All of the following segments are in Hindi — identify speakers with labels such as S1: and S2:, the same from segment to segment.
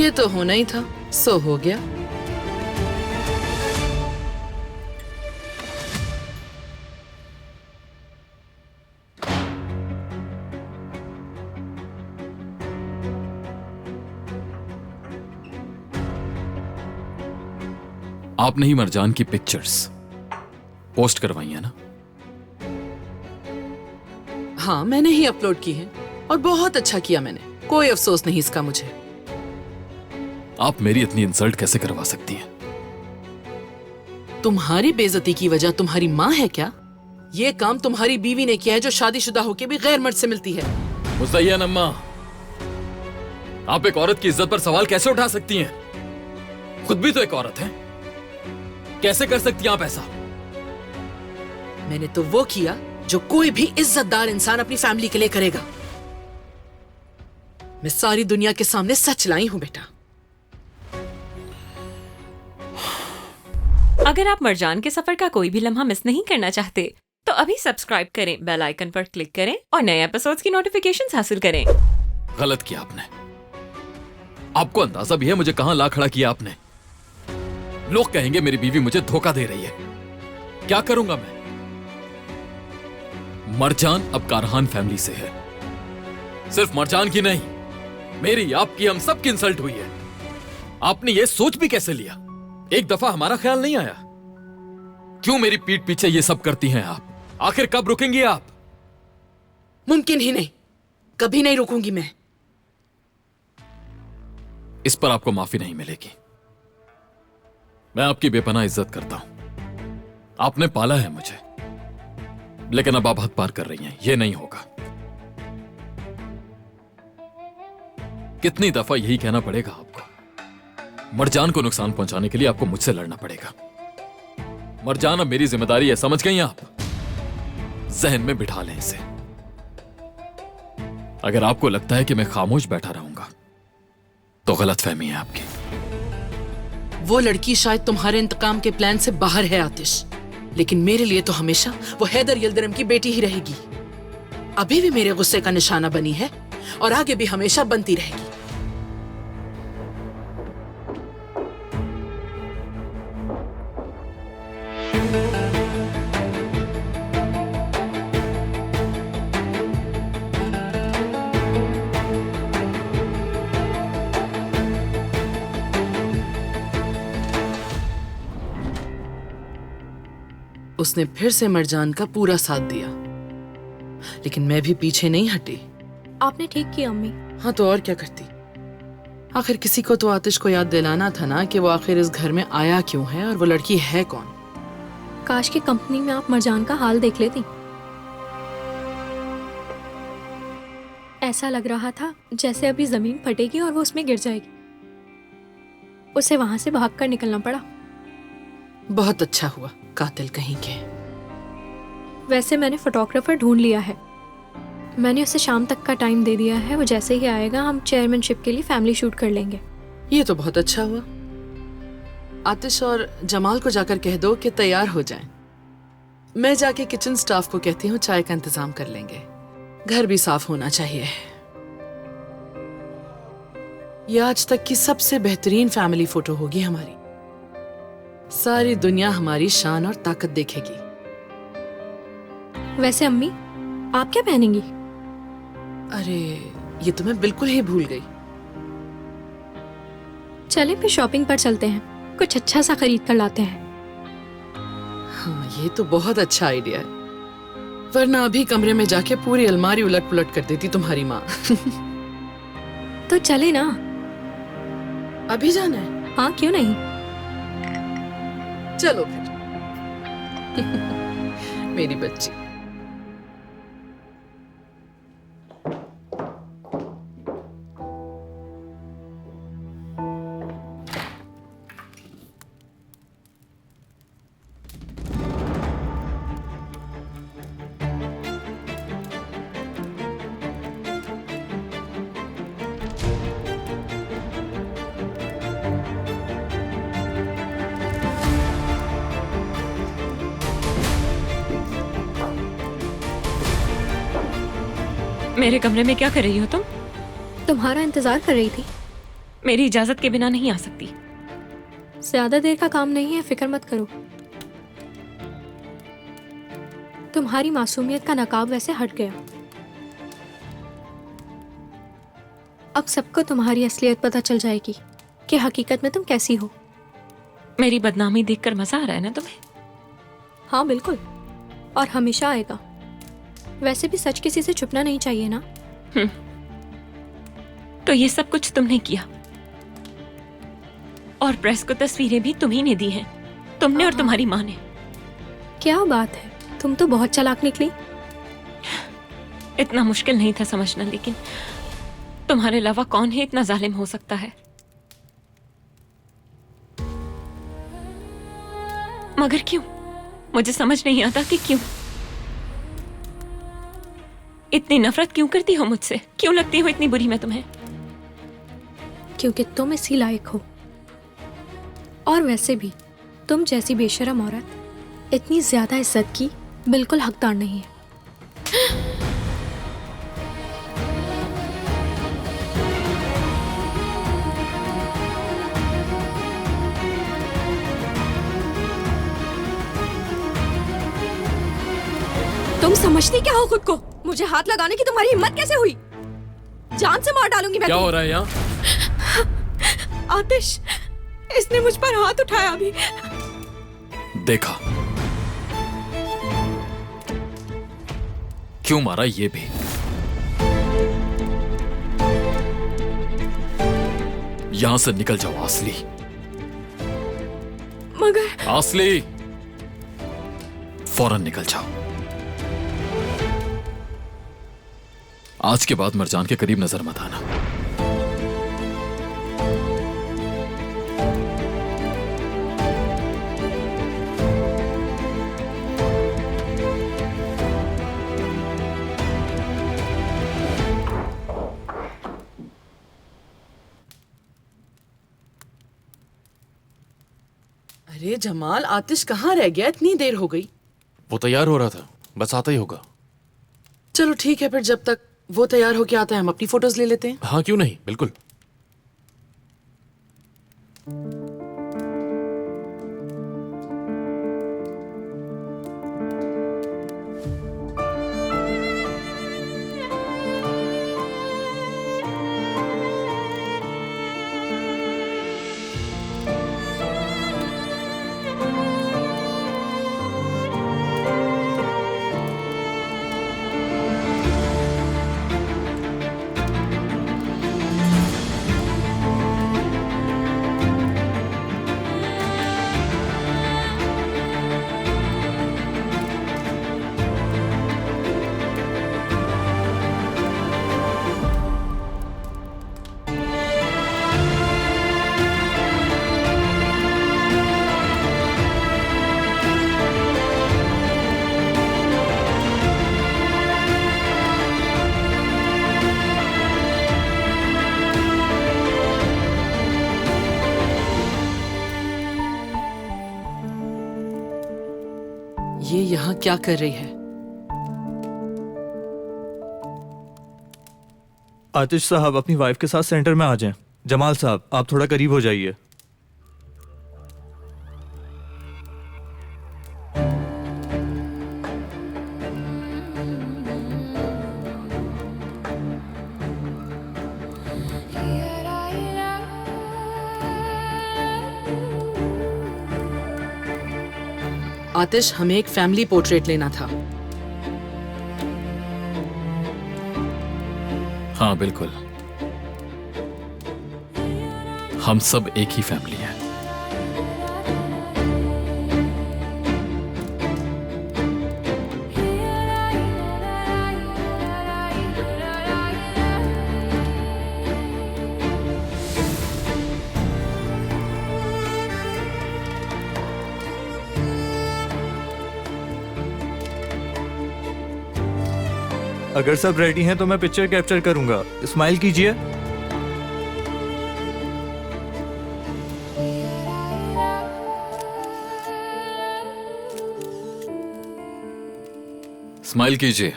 S1: ये तो होना ही था, सो हो गया।
S2: आपने ही मरजान की पिक्चर्स पोस्ट करवाई है ना?
S1: हाँ, मैंने ही अपलोड की है और बहुत अच्छा किया मैंने, कोई अफसोस नहीं इसका मुझे।
S2: आप मेरी इतनी इंसल्ट कैसे करवा सकती हैं?
S1: तुम्हारी बेइज्जती की वजह तुम्हारी माँ है क्या? ये काम तुम्हारी बीवी ने किया है जो शादीशुदा होके भी गैर मर्द से मिलती है।
S2: मुज़य्यन अम्मा, आप एक औरत की इज्जत पर सवाल कैसे उठा सकती हैं? खुद भी तो एक औरत हैं। कैसे कर सकती हैं आप ऐसा?
S1: मैंने तो वो किया जो कोई भी इज्जतदार इंसान अपनी फैमिली के लिए करेगा। मैं सारी दुनिया के सामने सच लाई हूं बेटा।
S3: अगर आप मरजान के सफर का कोई भी लम्हा मिस नहीं करना चाहते तो अभी सब्सक्राइब करें, बेल आइकन पर क्लिक करें और नए एपिसोड्स की नोटिफिकेशंस हासिल करें।
S2: गलत किया आपने। आपको अंदाजा भी है मुझे कहां ला खड़ा किया आपने? लोग कहेंगे मेरी बीवी मुझे धोखा दे रही है। क्या करूंगा मैं? मरजान अब कारहान फैमिली से है। सिर्फ मरजान की नहीं, मेरी, आपकी, हम सबकी इंसल्ट हुई है। आपने ये सोच भी कैसे लिया? एक दफा हमारा ख्याल नहीं आया? क्यों मेरी पीठ पीछे ये सब करती हैं आप? आखिर कब रुकेंगी आप?
S1: मुमकिन ही नहीं, कभी नहीं रुकूंगी मैं।
S2: इस पर आपको माफी नहीं मिलेगी। मैं आपकी बेपनाह इज्जत करता हूं। आपने पाला है मुझे, लेकिन अब आप हद पार कर रही हैं। यह नहीं होगा। कितनी दफा यही कहना पड़ेगा आपको? मरजान को नुकसान पहुंचाने के लिए आपको मुझसे लड़ना पड़ेगा। मरजान अब मेरी जिम्मेदारी है, समझ गई आप? जहन में बिठा लें इसे। अगर आपको लगता है कि मैं खामोश बैठा रहूंगा तो गलतफहमी है आपकी।
S1: वो लड़की शायद तुम्हारे इंतकाम के प्लान से बाहर है आतिश, लेकिन मेरे लिए तो हमेशा वो हैदर यिल्दिरम की बेटी ही रहेगी। अभी भी मेरे गुस्से का निशाना बनी है और आगे भी हमेशा बनती रहेगी। उसने फिर से मरजान का पूरा साथ दिया, लेकिन मैं भी पीछे नहीं हटी।
S4: आपने ठीक किया अम्मी।
S1: हाँ तो और क्या करती? आखिर किसी को तो आतिश को याद दिलाना था ना कि वो आखिर इस घर में आया क्यों है और वो लड़की है कौन।
S4: काश की कंपनी में आप मरजान का हाल देख लेती। ऐसा लग रहा था जैसे अभी जमीन फटेगी और वो उसमें गिर जाएगी। उसे वहां से भागकर निकलना पड़ा।
S1: बहुत अच्छा हुआ, कातिल कहीं के।
S4: वैसे मैंने फोटोग्राफर ढूंढ लिया है। मैंने उसे शाम तक का टाइम दे दिया है। वो जैसे ही आएगा हम चेयरमैनशिप के लिए फैमिली शूट कर लेंगे।
S1: ये तो बहुत अच्छा हुआ। आतिश और जमाल को जाकर कह दो कि तैयार हो जाएं। मैं जाके किचन स्टाफ को कहती हूँ चाय का इंतजाम कर लेंगे। घर भी साफ होना चाहिए। ये आज तक की सबसे बेहतरीन फैमिली फोटो होगी हमारी। सारी दुनिया हमारी शान और ताकत देखेगी।
S4: वैसे अम्मी आप क्या पहनेंगी?
S1: अरे ये तो मैं बिल्कुल ही भूल गई।
S4: चले फिर शॉपिंग पर चलते हैं, कुछ अच्छा सा खरीद कर लाते हैं।
S1: हाँ ये तो बहुत अच्छा आइडिया है, वरना अभी कमरे में जाके पूरी अलमारी उलट पुलट कर देती तुम्हारी माँ।
S4: तो चले ना।
S1: अभी जाना है?
S4: हाँ क्यों नहीं।
S1: चलो फिर। मेरी बच्ची।
S3: मेरे कमरे में क्या कर रही हो तुम?
S4: तुम्हारा इंतजार कर रही थी।
S3: मेरी इजाजत के बिना नहीं आ सकती।
S4: ज्यादा देर का काम नहीं है, फिक्र मत करो। तुम्हारी मासूमियत का नकाब वैसे हट गया। अब सबको तुम्हारी असलियत पता चल जाएगी कि हकीकत में तुम कैसी हो।
S3: मेरी बदनामी देखकर मजा आ रहा है ना तुम्हें?
S4: हाँ बिल्कुल, और हमेशा आएगा। वैसे भी सच किसी से छुपना नहीं चाहिए ना।
S3: तो ये सब कुछ तुमने किया, और प्रेस को तस्वीरें भी तुम्ही ने दी हैं, तुमने और तुम्हारी माँ ने।
S4: क्या बात है, तुम तो बहुत चालाक निकली।
S3: इतना मुश्किल नहीं था समझना, लेकिन तुम्हारे अलावा कौन है इतना जालिम हो सकता है? मगर क्यों? मुझे समझ नहीं आता कि क्यों इतनी नफरत क्यों करती हो मुझसे? क्यों लगती हो इतनी बुरी मैं तुम्हें?
S4: क्योंकि तुम इसी लायक हो। और वैसे भी तुम जैसी बेशरम औरत इतनी ज्यादा इज्जत की बिल्कुल हकदार नहीं है। तुम समझती क्या हो खुद को? मुझे हाथ लगाने की तुम्हारी हिम्मत कैसे हुई? जान से मार डालूंगी मैं।
S2: क्या हो रहा है यहाँ?
S4: आतिश, इसने मुझ पर हाथ उठाया अभी।
S2: देखा क्यों मारा ये भी? यहां से निकल जाओ आसली।
S4: मगर
S2: आसली, फौरन निकल जाओ। आज के बाद मरजान के करीब नजर मत आना।
S1: अरे जमाल, आतिश कहाँ रह गया? इतनी देर हो गई।
S5: वो तैयार हो रहा था, बस आता ही होगा।
S1: चलो ठीक है, फिर जब तक वो तैयार होके आता है हम अपनी फोटोज ले लेते हैं।
S5: हाँ क्यों नहीं, बिल्कुल।
S1: ये यहाँ क्या कर रही है?
S6: आतिश साहब अपनी वाइफ के साथ सेंटर में आ जाएं। जमाल साहब आप थोड़ा करीब हो जाइए।
S1: आतिश, हमें एक फैमिली पोर्ट्रेट लेना था।
S2: हाँ बिल्कुल, हम सब एक ही फैमिली हैं।
S6: अगर सब रेडी हैं तो मैं पिक्चर कैप्चर करूंगा। स्माइल कीजिए।
S2: स्माइल कीजिए।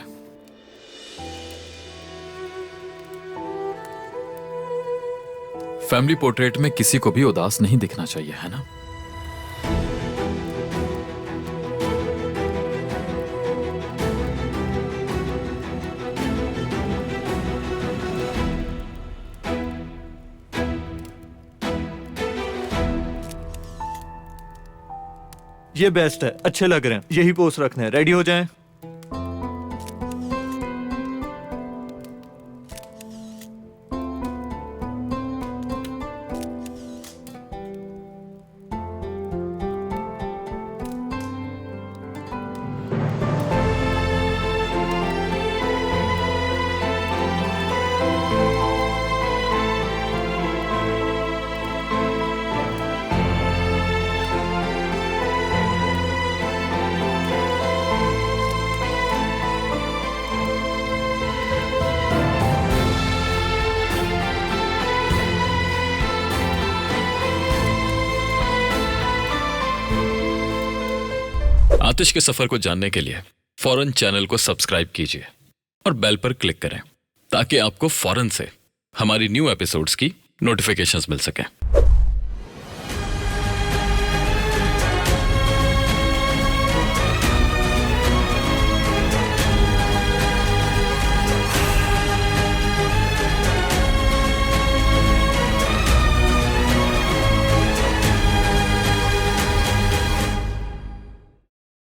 S2: फैमिली पोर्ट्रेट में किसी को भी उदास नहीं दिखना चाहिए, है ना?
S6: ये बेस्ट है, अच्छे लग रहे हैं, यही पोस्ट रखने हैं। रेडी हो जाएं।
S2: आतिश के सफर को जानने के लिए फौरन चैनल को सब्सक्राइब कीजिए और बेल पर क्लिक करें ताकि आपको फौरन से हमारी न्यू एपिसोड्स की नोटिफिकेशंस मिल सकें।